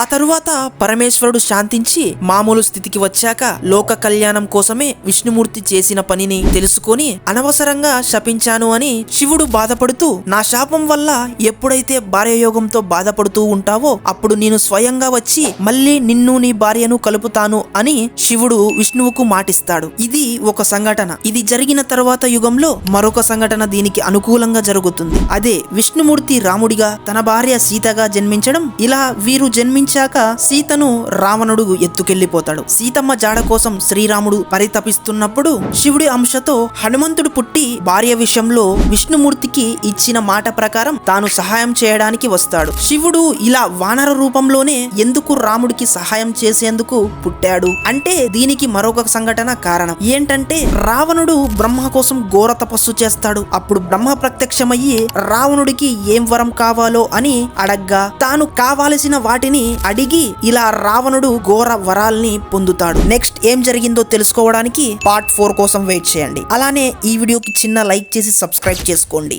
ఆ తరువాత పరమేశ్వరుడు శాంతించి మామూలు స్థితికి వచ్చాక లోక కళ్యాణం కోసమే విష్ణుమూర్తి చేసిన పనిని తెలుసుకొని అనవసరంగా శపించాను అని శివుడు బాధపడుతూ, నా శాపం వల్ల ఎప్పుడైతే భార్యయోగంతో బాధపడుతూ ఉంటావో అప్పుడు నేను స్వయంగా వచ్చి మళ్ళీ నిన్ను నీ భార్యను కలుపుతాను అని శివుడు విష్ణువుకు మాటిస్తాడు. ఇది ఒక సంఘటన. ఇది జరిగిన తరువాత యుగంలో మరొక సంఘటన దీనికి అనుకూలంగా జరుగుతుంది. అదే విష్ణుమూర్తి రాముడిగా, తన భార్య సీతగా జన్మించడం. ఇలా వీరు జన్మించాక సీతను రావణుడు ఎత్తుకెళ్లిపోతాడు. సీతమ్మ జాడ కోసం శ్రీరాముడు పరితపిస్తున్నప్పుడు శివుడి అంశతో హనుమంతుడు పుట్టి భార్య విషయంలో విష్ణుమూర్తికి ఇచ్చిన మాట ప్రకారం తాను సహాయం చేయడానికి వస్తాడు. శివుడు ఇలా వానర రూపంలోనే ఎందుకు రాముడికి సహాయం చేసేందుకు పుట్టాడు అంటే దీనికి మరొక సంఘటన కారణం. ఏంటంటే రావణుడు బ్రహ్మ కోసం ఘోర తపస్సు చేస్తాడు. అప్పుడు బ్రహ్మ ప్రత్యక్షమయ్యి రావణుడికి ఏం వరం కావాలో అని అడగ్గా తాను కావాల్సిన వాటిని అడిగి ఇలా రావణుడు ఘోర వరాల్ని పొందుతాడు. నెక్స్ట్ ఏం జరిగిందో తెలుసుకోవడానికి పార్ట్ 4 కోసం వెయిట్ చేయండి. అలానే ఈ వీడియోకి చిన్న లైక్ చేసి సబ్స్క్రైబ్ చేసుకోండి.